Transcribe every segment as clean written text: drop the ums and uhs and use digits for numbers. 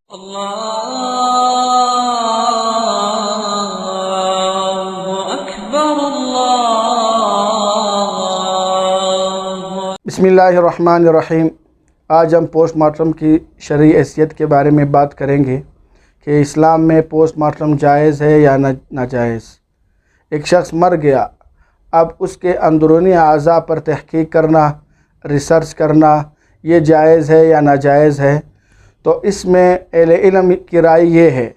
बिस्मिल्लाहिर्रहमानिर्रहीम। आज हम पोस्ट मार्टम की शरई हैसियत के बारे में बात करेंगे कि इस्लाम में पोस्ट मार्टम जायज़ है या नाजायज़। एक शख्स मर गया, अब उसके अंदरूनी अज़ा पर तहक़ीक़ करना, रिसर्च करना, ये जायज़ है या नाजायज़ है। तो इसमें अहले इल्म की राय ये है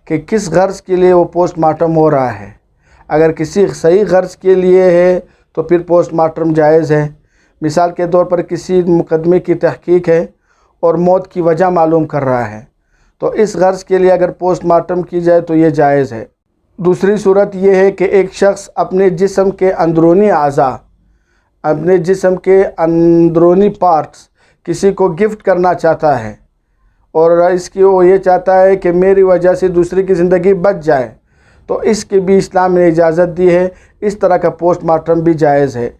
कि किस गर्ज़ के लिए वो पोस्ट मार्टम हो रहा है। अगर किसी सही गर्ज़ के लिए है तो फिर पोस्ट मार्टम जायज़ है। मिसाल के तौर पर किसी मुकदमे की तहक़ीक़ है और मौत की वजह मालूम कर रहा है, तो इस गर्ज़ के लिए अगर पोस्ट मार्टम की जाए तो ये जायज़ है। दूसरी सूरत ये है कि एक शख्स अपने जिस्म के अंदरूनी अज़ा, अपने जिस्म के अंदरूनी पार्ट्स किसी को गिफ्ट करना चाहता है और इसकी वो ये चाहता है कि मेरी वजह से दूसरे की ज़िंदगी बच जाए, तो इसकी भी इस्लाम ने इजाज़त दी है। इस तरह का पोस्ट मार्टम भी जायज़ है।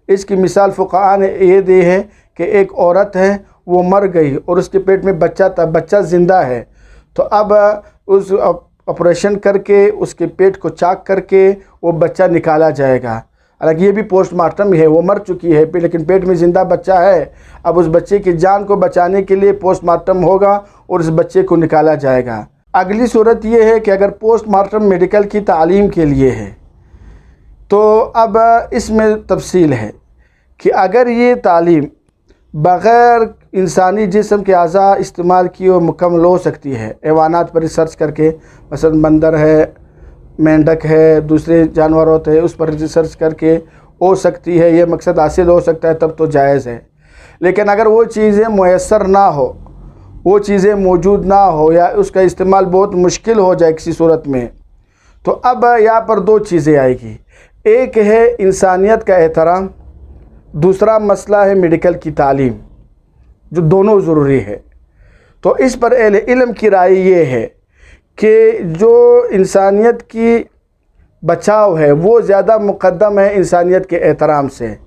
इसकी मिसाल फ़ुक़हा ने ये दी है कि एक औरत है, वो मर गई और उसके पेट में बच्चा था, बच्चा ज़िंदा है, तो अब उस ऑपरेशन करके उसके पेट को चाक करके वो बच्चा निकाला जाएगा। हालांकि ये भी पोस्ट मार्टम है, वो मर चुकी है लेकिन पेट में ज़िंदा बच्चा है। अब उस बच्चे की जान को बचाने के लिए पोस्ट मार्टम होगा और उस बच्चे को निकाला जाएगा। अगली सूरत ये है कि अगर पोस्ट मार्टम मेडिकल की तालीम के लिए है, तो अब इसमें तफसील है कि अगर ये तालीम बग़ैर इंसानी जिस्म के अज़ा इस्तेमाल किए मुकम्मल हो सकती है, हैवानात पर रिसर्च करके, मसलन बंदर है, मेंढक है, दूसरे जानवर होते हैं, उस पर रिसर्च करके हो सकती है, ये मकसद हासिल हो सकता है, तब तो जायज़ है। लेकिन अगर वो चीज़ें मुयस्सर ना हो, वो चीज़ें मौजूद ना हो या उसका इस्तेमाल बहुत मुश्किल हो जाए किसी सूरत में, तो अब यहाँ पर दो चीज़ें आएगी। एक है इंसानियत का एहतराम, दूसरा मसला है मेडिकल की तालीम, जो दोनों ज़रूरी है। तो इस पर अहले इल्म की राय ये है कि जो इंसानियत की बचाव है वो ज़्यादा मुक़द्दम है इंसानियत के एहतराम से।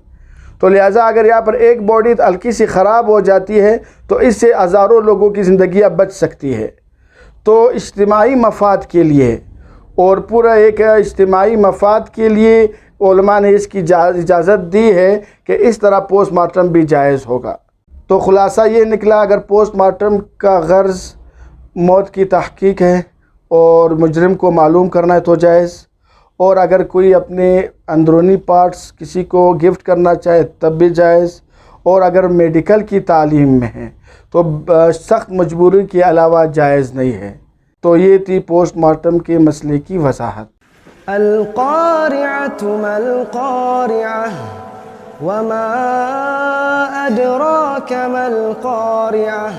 तो लिहाजा अगर यहाँ पर एक बॉडी हल्की सी ख़राब हो जाती है तो इससे हज़ारों लोगों की ज़िंदगियाँ बच सकती है। तो इज्तिमाई मफाद के लिए और पूरा एक इज्तिमाई मफाद के लिए उलमा ने इसकी इजाज़त दी है कि इस तरह पोस्ट मार्टम भी जायज़ होगा। तो ख़ुलासा ये निकला, अगर पोस्ट मार्टम का गर्ज़ मौत की तहक़ीक़ है और मुजरिम को मालूम करना है तो जायज़, और अगर कोई अपने अंदरूनी पार्ट्स किसी को गिफ्ट करना चाहे तब भी जायज़, और अगर मेडिकल की तालीम में है तो सख्त मजबूरी के अलावा जायज़ नहीं है। तो ये थी पोस्ट मार्टम के मसले की वजाहत। अल-क़ारिअतु मल-क़ारिअह वमा अदराक मल-क़ारिअह।